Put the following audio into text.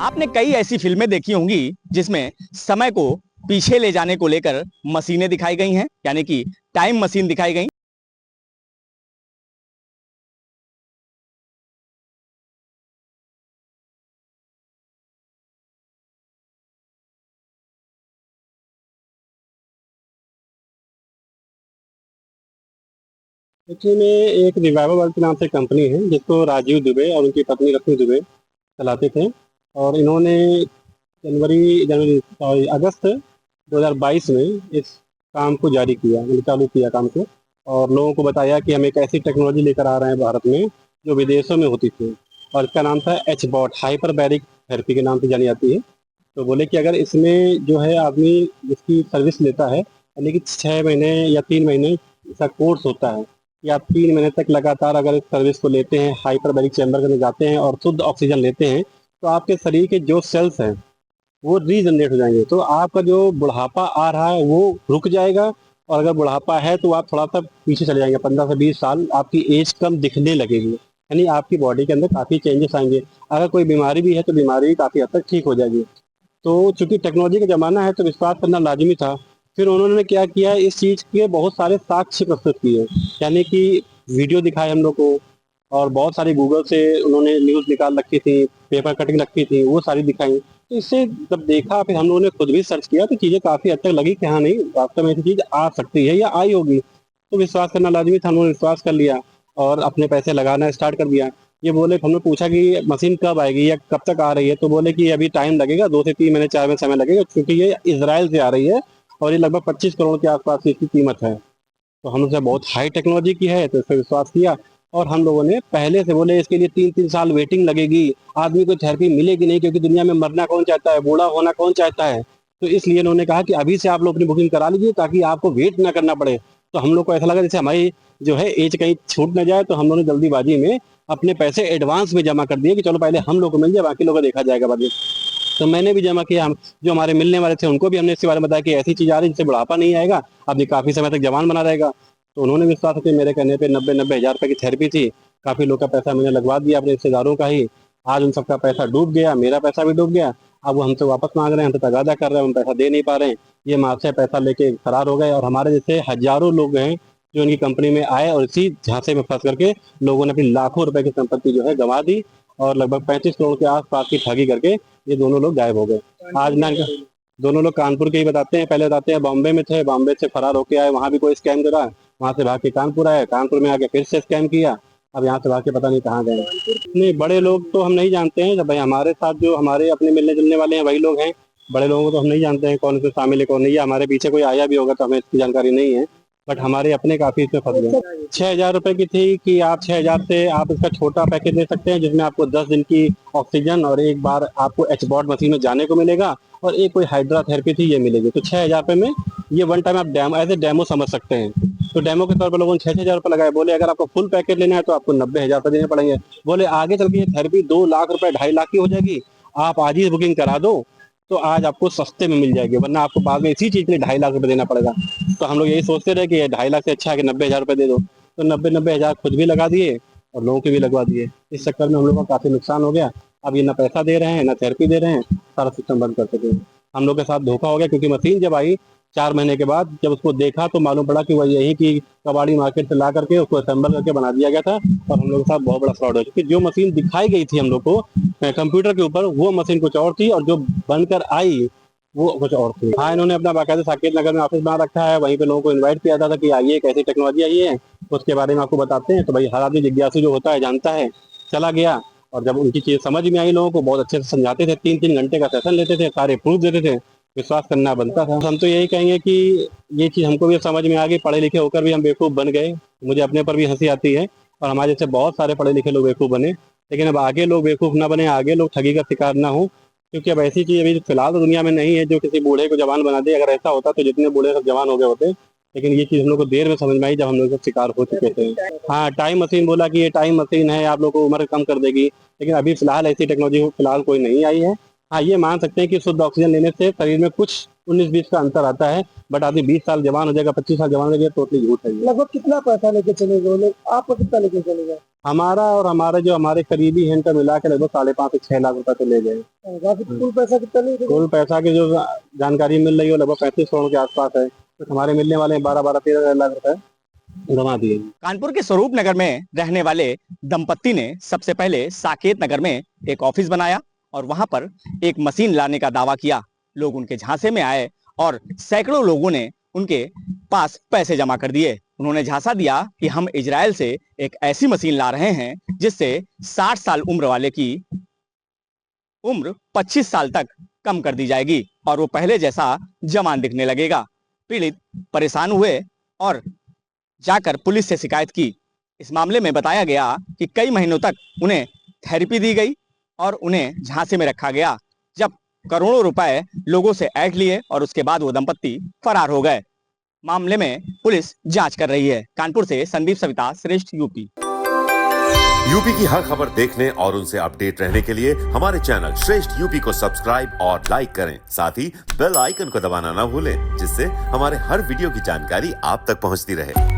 आपने कई ऐसी फिल्में देखी होंगी जिसमें समय को पीछे ले जाने को लेकर मशीनें दिखाई गई हैं, यानी कि टाइम मशीन दिखाई गई। एक्चुअली में एक रिवाइवल वर्ल्ड के नाम से कंपनी है जिसको राजीव दुबे और उनकी पत्नी रश्मि दुबे चलाते थे। और इन्होंने जनवरी जनवरी सॉरी अगस्त 2022 में इस काम को जारी किया, मतलब चालू किया काम को। और लोगों को बताया कि हम एक ऐसी टेक्नोलॉजी लेकर आ रहे हैं भारत में जो विदेशों में होती थी। और इसका नाम था एच बॉट, हाइपरबैरिक थेरेपी के नाम से जानी जाती है। तो बोले कि अगर इसमें जो है आदमी इसकी सर्विस लेता है, यानी कि 6 महीने या 3 महीने इसका कोर्स होता है कि आप 3 महीने तक लगातार अगर इस सर्विस को लेते हैं, हाइपरबैरिक चैम्बर के अंदर जाते हैं और शुद्ध ऑक्सीजन लेते हैं, तो आपके शरीर के जो सेल्स हैं वो रीजनरेट हो जाएंगे। तो आपका जो बुढ़ापा आ रहा है वो रुक जाएगा। और अगर बुढ़ापा है तो आप थोड़ा सा पीछे चले जाएंगे, 15 से 20 साल आपकी एज कम दिखने लगेगी, यानी आपकी बॉडी के अंदर काफ़ी चेंजेस आएंगे। अगर कोई बीमारी भी है तो बीमारी भी काफ़ी हद तक ठीक हो जाएगी। तो चूंकि टेक्नोलॉजी का ज़माना है तो विश्वास करना लाजमी था। फिर उन्होंने क्या किया, इस चीज़ के बहुत सारे साक्ष्य प्रस्तुत किए, यानी कि वीडियो दिखाए हम लोग को। और बहुत सारी गूगल से उन्होंने न्यूज़ निकाल रखी थी, पेपर कटिंग रखी थी, वो सारी दिखाई। तो इससे जब देखा, फिर हम लोगों ने खुद भी सर्च किया, तो चीज़ें काफ़ी हद तक लगी कि हाँ नहीं, वास्तव में ऐसी चीज़ आ सकती है या आई होगी। तो विश्वास करना लाजमी था, हम लोगों ने विश्वास कर लिया और अपने पैसे लगाना स्टार्ट कर दिया। ये बोले, हमने पूछा कि मशीन कब आएगी या कब तक आ रही है, तो बोले कि अभी टाइम लगेगा, 2 से 3 महीने 4 महीने समय लगेगा, क्योंकि ये इसराइल से आ रही है और ये लगभग 25 करोड़ के आसपास की इसकी कीमत है। तो हम लोग बहुत हाई टेक्नोलॉजी की है तो इस पर विश्वास किया। और हम लोगों ने पहले से बोले इसके लिए 3-3 साल वेटिंग लगेगी, आदमी को थेरेपी मिलेगी नहीं, क्योंकि दुनिया में मरना कौन चाहता है, बूढ़ा होना कौन चाहता है। तो इसलिए इन्होंने कहा कि अभी से आप लोग अपनी बुकिंग करा लीजिए ताकि आपको वेट ना करना पड़े। तो हम लोग को ऐसा लगा जैसे हमारी जो है एज कहीं छूट ना जाए, तो हम लोगों ने जल्दीबाजी में अपने पैसे एडवांस में जमा कर दिए कि चलो पहले हम लोग को मिल जाए, बाकी लोगों को देखा जाएगा बाद में। तो मैंने भी जमा किया। हम जो हमारे मिलने वाले थे उनको भी हमने इसके बारे में बताया कि ऐसी चीज़ आ रही है जिससे बुढ़ापा नहीं आएगा, आदमी काफ़ी समय तक जवान बना रहेगा। तो उन्होंने विश्वास करके मेरे कहने पे 90-90 हज़ार रुपए की थेरेपी थी। काफ़ी लोग का पैसा मैंने लगवा दिया अपने रिश्तेदारों का ही। आज उन सबका पैसा डूब गया, मेरा पैसा भी डूब गया। अब वो हमसे वापस मांग रहे हैं, हमसे तगादा कर रहे हैं, हम पैसा दे नहीं पा रहे हैं। ये माँ से पैसा लेके फरार हो गए। और हमारे जैसे हजारों लोग हैं जो इनकी कंपनी में आए और इसी झांसे में फंस करके लोगों ने अपनी लाखों रुपए की संपत्ति जो है गंवा दी। और लगभग 35 करोड़ के आसपास की ठगी करके ये दोनों लोग गायब हो गए। आज ना दोनों लोग कानपुर के ही बताते हैं, पहले बताते हैं बॉम्बे में थे, बॉम्बे से फरार होके आए, वहाँ भी कोई स्कैम करा, वहाँ से भाग के कानपुर आए, कानपुर में आके फिर से स्कैम किया, अब यहाँ से भाग के पता नहीं कहाँ गए। नहीं, बड़े लोग तो हम नहीं जानते हैं। जब भाई हमारे साथ जो हमारे अपने मिलने जुलने वाले हैं वही लोग हैं। बड़े लोगों को तो हम नहीं जानते हैं कौन से शामिल है कौन नहीं, या हमारे पीछे कोई आया भी होगा तो हमें इसकी जानकारी नहीं है। बट हमारे अपने काफी इसमें फंस गए। 6 हज़ार रुपए की थी कि आप 6 हज़ार से आप इसका छोटा पैकेज ले सकते हैं जिसमें आपको 10 दिन की ऑक्सीजन और एक बार आपको एच बॉट मशीन में जाने को मिलेगा। और एक कोई हाइड्रा थेरेपी थी ये मिलेगी। तो 6 हज़ार रुपए में ये वन टाइम आप डैम एज ए डेमो समझ सकते हैं। तो डेमो के तौर पर लोगों ने 6-6 हज़ार रुपए लगाए। बोले अगर आपको फुल पैकेज लेना है तो आपको 90 हज़ार रुपए देने पड़ेंगे। बोले आगे चल के ये थेरेपी 2 लाख रुपए 2.5 लाख की हो जाएगी, आप आज ही बुकिंग करा दो तो आज आपको सस्ते में मिल जाएगी, वरना आपको बाद में इसी चीज के लिए 2.5 लाख रुपए देना पड़ेगा। तो हम लोग यही सोचते रहे कि ये 2.5 लाख से अच्छा है कि 90 हज़ार रुपए दे दो। तो 90-90 हज़ार खुद भी लगा दिए और लोगों के भी लगवा दिए। इस चक्कर में हम लोग का काफी नुकसान हो गया। अब ये ना पैसा दे रहे हैं ना थेरेपी दे रहे हैं, सारा सिस्टम बंद कर सके। हम लोग के साथ धोखा हो गया, क्योंकि मशीन जब आई 4 महीने के बाद जब उसको देखा तो मालूम पड़ा कि वह यही की कबाड़ी मार्केट से ला करके उसको असेंबल करके बना दिया गया था। और हम लोग के साथ बहुत बड़ा फ्रॉड है, क्योंकि जो मशीन दिखाई गई थी हम लोग को कंप्यूटर के ऊपर, वो मशीन कुछ और थी और जो बनकर आई वो कुछ और थी। हाँ, इन्होंने अपना बाकायदा साकेत नगर में ऑफिस बना रखा है, वहीं पे लोगों को इनवाइट किया था कि आइए, कैसी टेक्नोलॉजी आई है उसके बारे में आपको बताते हैं। तो भाई हर आदमी जिज्ञासु जो होता है जानता है, चला गया। और जब उनकी चीज समझ में आई, लोगों को बहुत अच्छे से समझाते थे, 3-3 घंटे का सेशन लेते थे, सारे प्रूफ देते थे, विश्वास करना बनता था। हम तो यही कहेंगे कि ये चीज हमको भी समझ में आ गई, पढ़े लिखे होकर भी हम बेवकूफ बन गए। मुझे अपने पर भी हंसी आती है, और हमारे जैसे बहुत सारे पढ़े लिखे लोग बेवकूफ बने। लेकिन अब आगे लोग बेवकूफ ना बने, आगे लोग ठगी का शिकार ना हो, क्योंकि अब ऐसी चीज अभी फिलहाल तो दुनिया में नहीं है जो किसी बूढ़े को जवान बना दे। अगर ऐसा होता तो जितने बूढ़े सब जवान हो गए होते। लेकिन ये चीज हम लोग को देर में समझ में आई जब हम लोग सब शिकार हो चुके थे। हाँ, टाइम मशीन बोला कि ये टाइम मशीन है, आप लोग को उम्र कम कर देगी, लेकिन अभी फिलहाल ऐसी टेक्नोलॉजी फिलहाल कोई नहीं आई है। हाँ, ये मान सकते हैं कि शुद्ध ऑक्सीजन लेने से शरीर में कुछ 19-20 का अंतर आता है। बट आदमी 20 साल जवान हो जाएगा, 25 साल जवान हो जाएगा, टोटली झूठ है ये। लगभग कितना पैसा लेके चले गए वो लोग, आपको कितना लेके चले गए? हमारा और हमारे करीबी हैं इनका मिला के लगभग 5.5 से 6 लाख रुपए तो ले गए। बाकी कुल पैसा कितना लेके गए? कुल पैसा की जो जानकारी मिल रही है वो लगभग 35 करोड़ के आसपास है। तो हमारे मिलने वाले 12-13 लाख रुपए जमा दिए। कानपुर के स्वरूप नगर में रहने वाले दंपत्ति ने सबसे पहले साकेत नगर में एक ऑफिस बनाया और वहां पर एक मशीन लाने का दावा किया। लोग उनके झांसे में आए और सैकड़ों लोगों ने उनके पास पैसे जमा कर दिए। उन्होंने झांसा दिया कि हम इजराइल से एक ऐसी मशीन ला रहे हैं जिससे 60 साल उम्र वाले की उम्र 25 साल तक कम कर दी जाएगी और वो पहले जैसा जवान दिखने लगेगा। पीड़ित परेशान हुए और जाकर पुलिस से शिकायत की। इस मामले में बताया गया कि कई महीनों तक उन्हें थेरेपी दी गई और उन्हें झांसे में रखा गया, जब करोड़ों रुपए लोगों से ऐंठ लिए और उसके बाद वो दंपत्ति फरार हो गए। मामले में पुलिस जांच कर रही है। कानपुर से संदीप सविता, श्रेष्ठ यूपी। यूपी की हर खबर देखने और उनसे अपडेट रहने के लिए हमारे चैनल श्रेष्ठ यूपी को सब्सक्राइब और लाइक करें। साथ ही बेल आइकन को दबाना ना भूलें, जिससे हमारे हर वीडियो की जानकारी आप तक पहुंचती रहे।